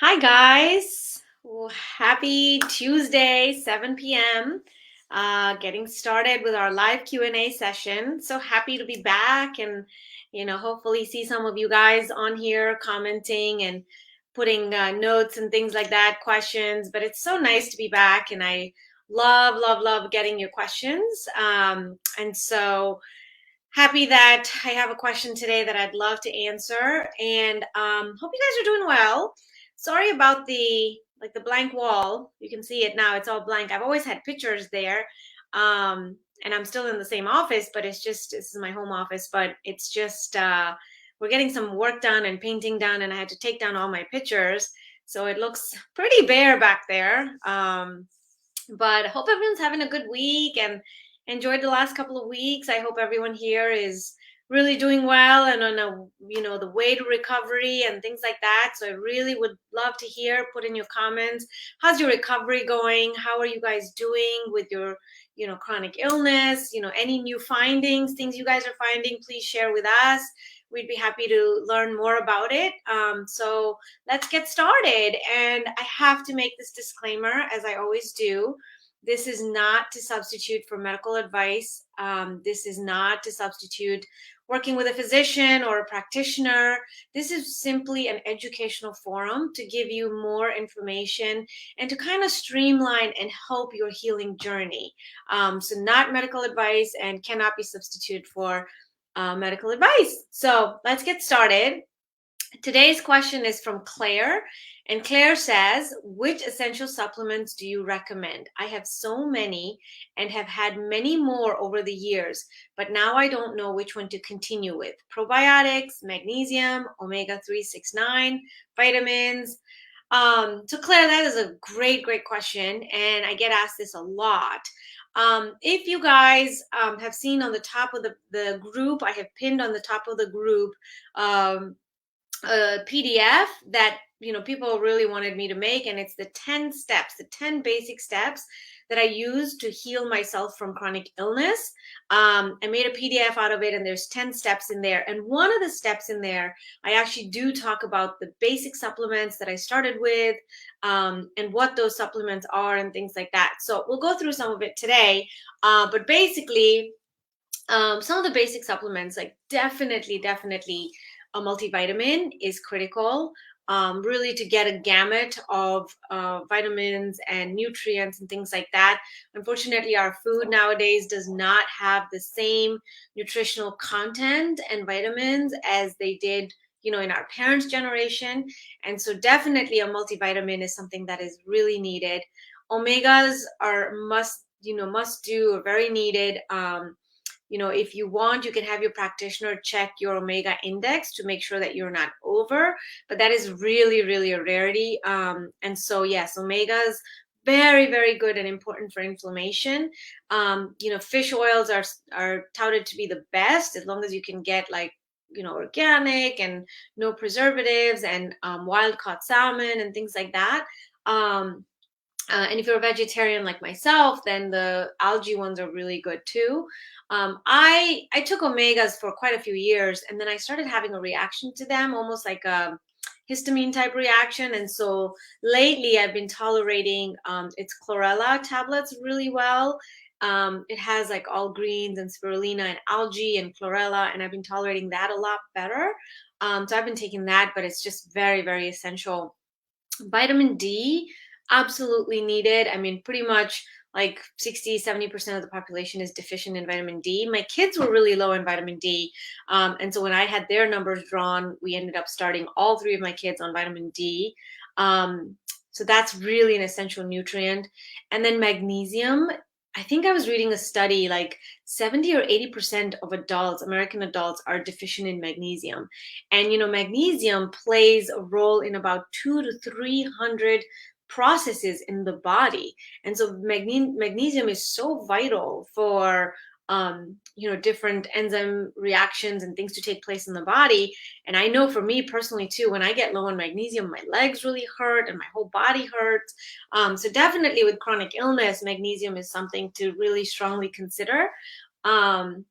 Hi, guys. Happy Tuesday, 7 p.m. Getting started with our live Q&A session. So happy to be back and, hopefully see some of you guys on here commenting and putting notes and things like that, questions. But it's so nice to be back, and I love, love, love getting your questions. And so happy that I have a question today that I'd love to answer, and hope you guys are doing well. Sorry about the blank wall. You can see it now. It's all blank. I've always had pictures there, and I'm still in the same office, but this is my home office. But it's just we're getting some work done and painting done, and I had to take down all my pictures, so it looks pretty bare back there. But I hope everyone's having a good week and enjoyed the last couple of weeks. I hope everyone here is really doing well and on the way to recovery and things like that. So I really would love to hear, put in your comments, how's your recovery going? How are you guys doing with your chronic illness? Any new findings, things you guys are finding, please share with us. We'd be happy to learn more about it. So let's get started. And I have to make this disclaimer, as I always do. This is not to substitute for medical advice. This is not to substitute working with a physician or a practitioner. This is simply an educational forum to give you more information and to kind of streamline and help your healing journey. So not medical advice and cannot be substituted for medical advice. So let's get started. Today's question is from Claire, and Claire says, which essential supplements do you recommend? I have so many and have had many more over the years, but now I don't know which one to continue with. Probiotics, magnesium, omega 369, vitamins. So Claire, that is a great, great question, and I get asked this a lot. If you guys have seen on the top of the group, I have pinned on the top of the group a PDF that people really wanted me to make, and it's the 10 steps, the 10 basic steps that I use to heal myself from chronic illness. I made a PDF out of it, and there's 10 steps in there. And one of the steps in there, I actually do talk about the basic supplements that I started with, and what those supplements are and things like that. So we'll go through some of it today. But basically, some of the basic supplements, like definitely a multivitamin is critical, really, to get a gamut of vitamins and nutrients and things like that. Unfortunately, our food nowadays does not have the same nutritional content and vitamins as they did in our parents' generation. And so definitely a multivitamin is something that is really needed. Omegas are must do, or very needed. If you want, you can have your practitioner check your omega index to make sure that you're not over, but that is really, really a rarity. And so, yes, omegas, very, very good and important for inflammation. Fish oils are touted to be the best, as long as you can get organic and no preservatives, and wild caught salmon and things like that. And if you're a vegetarian like myself, then the algae ones are really good too. I took omegas for quite a few years, and then I started having a reaction to them, almost like a histamine type reaction. And so lately I've been tolerating its chlorella tablets really well. It has like all greens and spirulina and algae and chlorella, and I've been tolerating that a lot better. So I've been taking that, but it's just very, very essential. Vitamin D, absolutely needed. I mean, pretty much like 60-70% of the population is deficient in vitamin D. My kids were really low in vitamin D. And so when I had their numbers drawn, we ended up starting all three of my kids on vitamin D. So that's really an essential nutrient. And then magnesium. I think I was reading a study, like 70 or 80% of adults, American adults, are deficient in magnesium. And magnesium plays a role in about 200 to 300 processes in the body. And so magnesium is so vital for different enzyme reactions and things to take place in the body. And I know for me personally too, when I get low on magnesium, my legs really hurt and my whole body hurts. So definitely with chronic illness, magnesium is something to really strongly consider. And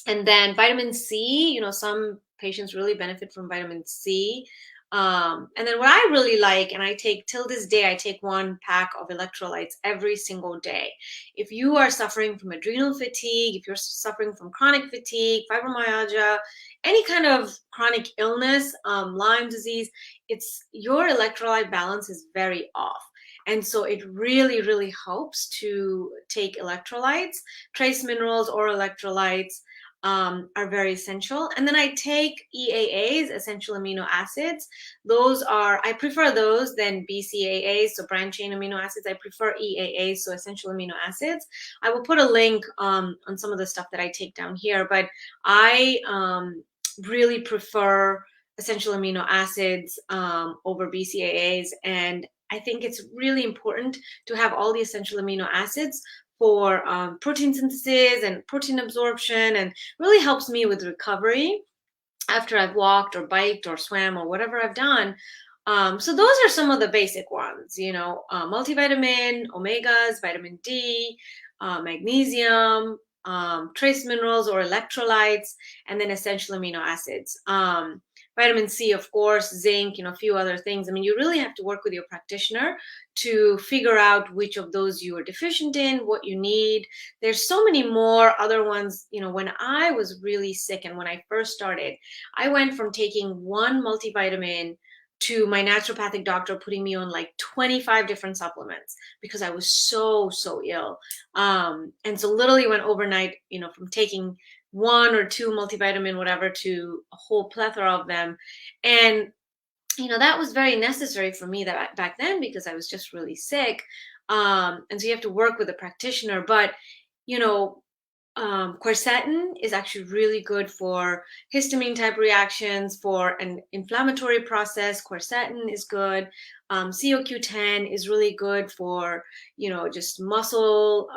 then vitamin C, some patients really benefit from vitamin C. And then what I really like, and I take till this day, I take 1 pack of electrolytes every single day. If you are suffering from adrenal fatigue, if you're suffering from chronic fatigue, fibromyalgia, any kind of chronic illness, Lyme disease, it's your electrolyte balance is very off. And so it really, really helps to take electrolytes, trace minerals or electrolytes are very essential. And then I take EAAs, essential amino acids. Those are, I prefer those than BCAAs, so branched chain amino acids. I prefer EAAs, so essential amino acids. I will put a link on some of the stuff that I take down here, but I really prefer essential amino acids over BCAAs. And I think it's really important to have all the essential amino acids for protein synthesis and protein absorption, and really helps me with recovery after I've walked or biked or swam or whatever I've done. So those are some of the basic ones, multivitamin, omegas, vitamin D, magnesium, trace minerals or electrolytes, and then essential amino acids. Vitamin C, of course, zinc, a few other things. I mean, you really have to work with your practitioner to figure out which of those you are deficient in, what you need. There's so many more other ones. When I was really sick and when I first started, I went from taking one multivitamin to my naturopathic doctor putting me on like 25 different supplements because I was so, so ill. And so literally went overnight, from taking 1 or 2 multivitamin, whatever, to a whole plethora of them. And, that was very necessary for me that back then because I was just really sick. And so you have to work with a practitioner, but, quercetin is actually really good for histamine type reactions, for an inflammatory process. Quercetin is good. CoQ10 is really good for, just muscle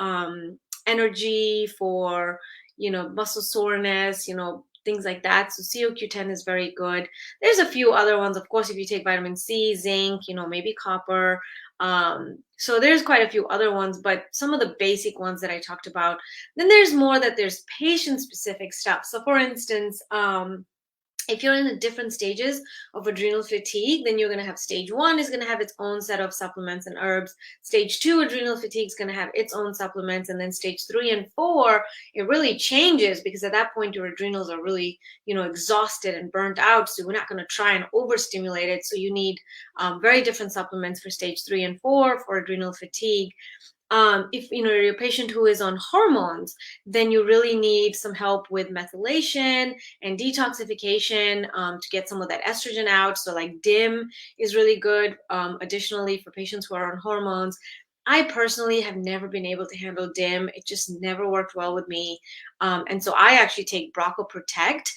energy, for, muscle soreness, things like that. So CoQ10 is very good. There's a few other ones. Of course, if you take vitamin C, zinc, maybe copper. So there's quite a few other ones, but some of the basic ones that I talked about. Then there's more that there's patient specific stuff. So for instance, if you're in the different stages of adrenal fatigue, then you're going to have stage 1 is going to have its own set of supplements and herbs. Stage 2 adrenal fatigue is going to have its own supplements. And then stage 3 and 4, it really changes because at that point your adrenals are really, exhausted and burnt out. So we're not going to try and overstimulate it. So you need very different supplements for stage 3 and 4 for adrenal fatigue. If you're a patient who is on hormones, then you really need some help with methylation and detoxification to get some of that estrogen out. So like DIM is really good. Additionally, for patients who are on hormones, I personally have never been able to handle DIM. It just never worked well with me. And so I actually take Broco Protect,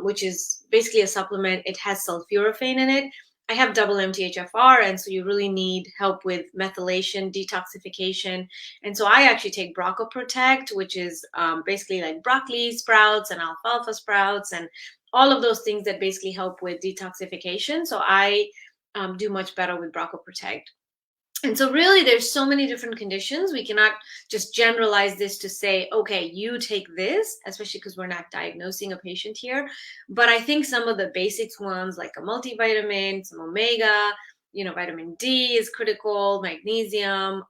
which is basically a supplement. It has sulforaphane in it. I have double MTHFR, and so you really need help with methylation, detoxification. And so I actually take Broco Protect, which is basically like broccoli sprouts and alfalfa sprouts and all of those things that basically help with detoxification. So I do much better with Broco Protect. And so really there's so many different conditions. We cannot just generalize this to say, okay, you take this, especially because we're not diagnosing a patient here. But I think some of the basics ones like a multivitamin, some omega, vitamin D is critical, magnesium,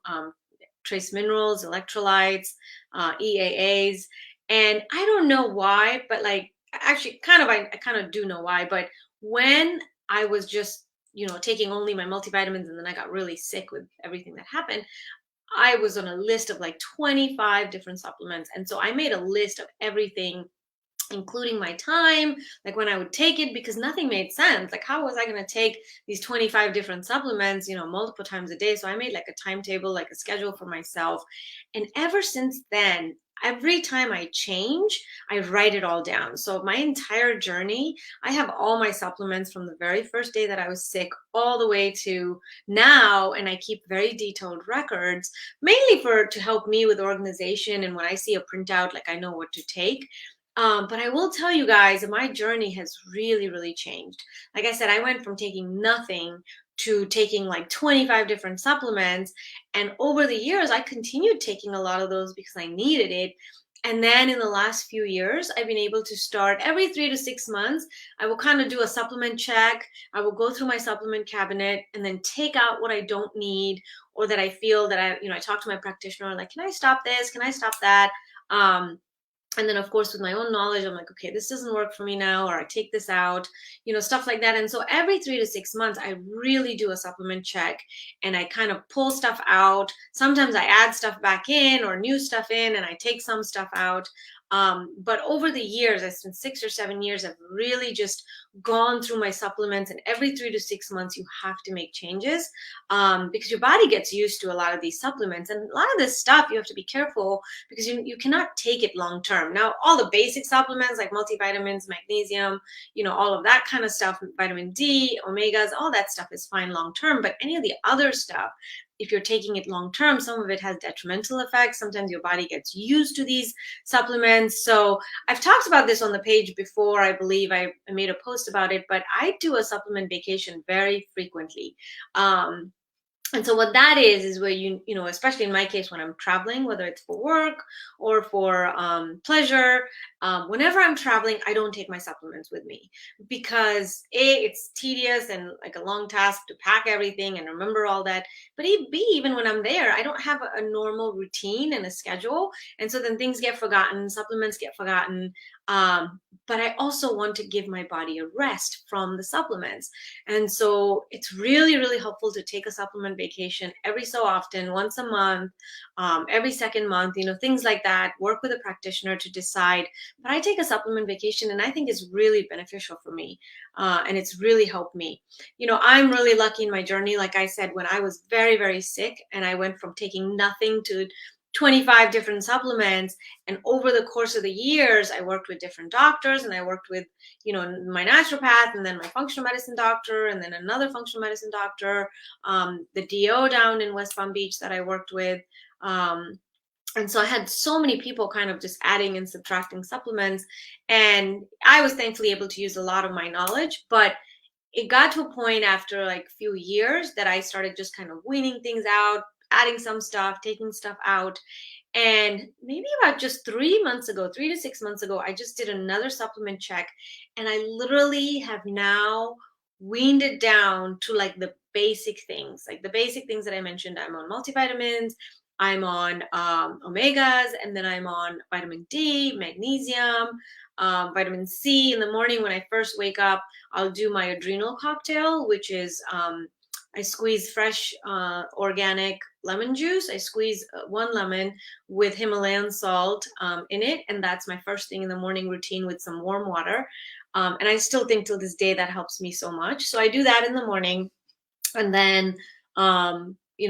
trace minerals, electrolytes, EAAs. And I don't know why, but like actually I kind of do know why, but when I was just taking only my multivitamins and then I got really sick with everything that happened, I was on a list of like 25 different supplements. And so I made a list of everything, including my time, like when I would take it, because nothing made sense. Like, how was I going to take these 25 different supplements, multiple times a day? So I made like a timetable, like a schedule for myself. And ever since then, every time I change, I write it all down. So my entire journey, I have all my supplements from the very first day that I was sick all the way to now. And I keep very detailed records, mainly to help me with organization. And when I see a printout, like I know what to take. But I will tell you guys, my journey has really, really changed. Like I said, I went from taking nothing to taking like 25 different supplements. And over the years, I continued taking a lot of those because I needed it. And then in the last few years, I've been able to start every 3 to 6 months. I will kind of do a supplement check. I will go through my supplement cabinet and then take out what I don't need, or that I feel that I talk to my practitioner, like, can I stop this? Can I stop that? Um, and then of course with my own knowledge, I'm like, okay, this doesn't work for me now, or I take this out, stuff like that. And so every 3 to 6 months I really do a supplement check, and I kind of pull stuff out. Sometimes I add stuff back in or new stuff in, and I take some stuff out. But over the years, I spent 6 or 7 years, I've really just gone through my supplements, and every 3 to 6 months you have to make changes, because your body gets used to a lot of these supplements, and a lot of this stuff you have to be careful, because you cannot take it long term. Now, all the basic supplements like multivitamins, magnesium, all of that kind of stuff, vitamin D, omegas, all that stuff is fine long term. But any of the other stuff, if you're taking it long term, some of it has detrimental effects. Sometimes your body gets used to these supplements. So I've talked about this on the page before. I believe I made a post about it, but I do a supplement vacation very frequently. And so what that is where especially in my case, when I'm traveling, whether it's for work or for pleasure, whenever I'm traveling, I don't take my supplements with me, because it's tedious and like a long task to pack everything and remember all that. But even when I'm there, I don't have a normal routine and a schedule, and so then things get forgotten, supplements get forgotten. But I also want to give my body a rest from the supplements. And so it's really, really helpful to take a supplement vacation every so often, once a month, every second month, things like that. Work with a practitioner to decide. But I take a supplement vacation, and I think it's really beneficial for me. And it's really helped me. I'm really lucky in my journey. Like I said, when I was very, very sick, and I went from taking nothing to 25 different supplements, and over the course of the years I worked with different doctors, and I worked with my naturopath, and then my functional medicine doctor, and then another functional medicine doctor, the DO down in West Palm Beach that I worked with. And so I had so many people kind of just adding and subtracting supplements, and I was thankfully able to use a lot of my knowledge. But it got to a point after like a few years that I started just kind of weaning things out, adding some stuff, taking stuff out. And maybe about just 3 months ago, 3 to 6 months ago, I just did another supplement check, and I literally have now weaned it down to like the basic things, that I mentioned. I'm on multivitamins, I'm on omegas, and then I'm on vitamin D, magnesium, vitamin C. In the morning when I first wake up, I'll do my adrenal cocktail, which is I squeeze fresh organic lemon juice. I squeeze one lemon with Himalayan salt in it, and that's my first thing in the morning routine with some warm water. And I still think till this day that helps me so much. So I do that in the morning, and then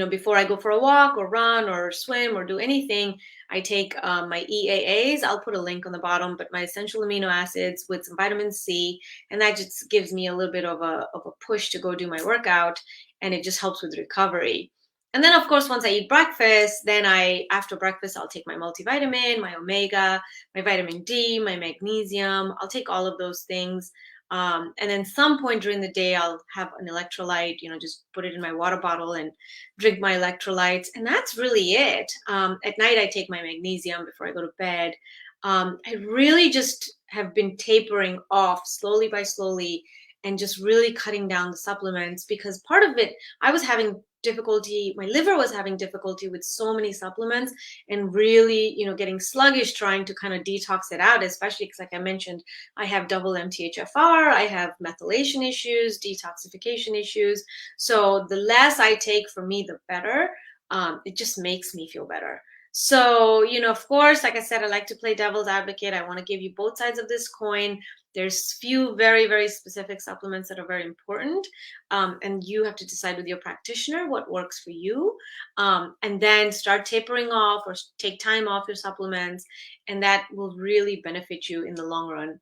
before I go for a walk or run or swim or do anything, I take my EAAs. I'll put a link on the bottom, but my essential amino acids with some vitamin C, and that just gives me a little bit of a push to go do my workout, and it just helps with recovery. And then of course, once I eat breakfast, then after breakfast I'll take my multivitamin, my omega, my vitamin D, my magnesium. I'll take all of those things. And then some point during the day, I'll have an electrolyte, just put it in my water bottle and drink my electrolytes. And that's really it. At night, I take my magnesium before I go to bed. I really just have been tapering off slowly by slowly, and just really cutting down the supplements, because part of it, I was having difficulty, my liver was having difficulty with so many supplements, and really, getting sluggish trying to kind of detox it out, especially because, like I mentioned, I have double MTHFR, I have methylation issues, detoxification issues. So the less I take, for me, the better. It just makes me feel better. So, of course, like I said, I like to play devil's advocate. I want to give you both sides of this coin. There's few very, very specific supplements that are very important. And you have to decide with your practitioner what works for you. And then start tapering off or take time off your supplements. And that will really benefit you in the long run.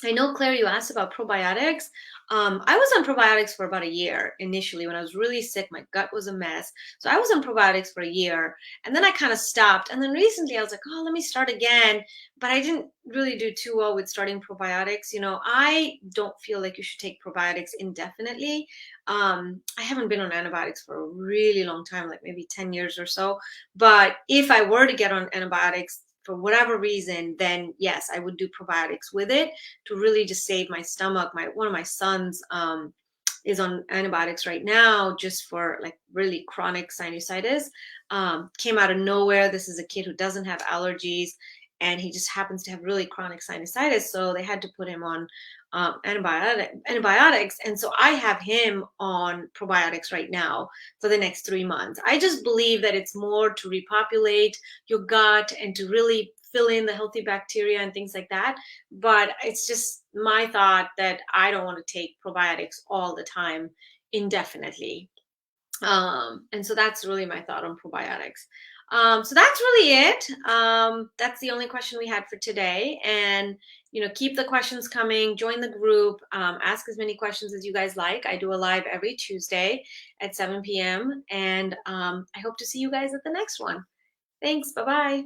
I know, Claire, you asked about probiotics. I was on probiotics for about a year initially when I was really sick. My gut was a mess. So I was on probiotics for a year, and then I kind of stopped. And then recently I was like, oh, let me start again. But I didn't really do too well with starting probiotics. I don't feel like you should take probiotics indefinitely. I haven't been on antibiotics for a really long time, like maybe 10 years or so. But if I were to get on antibiotics, for whatever reason, then yes, I would do probiotics with it to really just save my stomach. One of my sons is on antibiotics right now just for like really chronic sinusitis. Came out of nowhere. This is a kid who doesn't have allergies, and he just happens to have really chronic sinusitis. So they had to put him on antibiotics. And so I have him on probiotics right now for the next 3 months. I just believe that it's more to repopulate your gut and to really fill in the healthy bacteria and things like that. But it's just my thought that I don't want to take probiotics all the time indefinitely. And so that's really my thought on probiotics. So that's really it. That's the only question we had for today. And keep the questions coming. Join the group. Ask as many questions as you guys like. I do a live every Tuesday at 7 p.m. And I hope to see you guys at the next one. Thanks. Bye bye.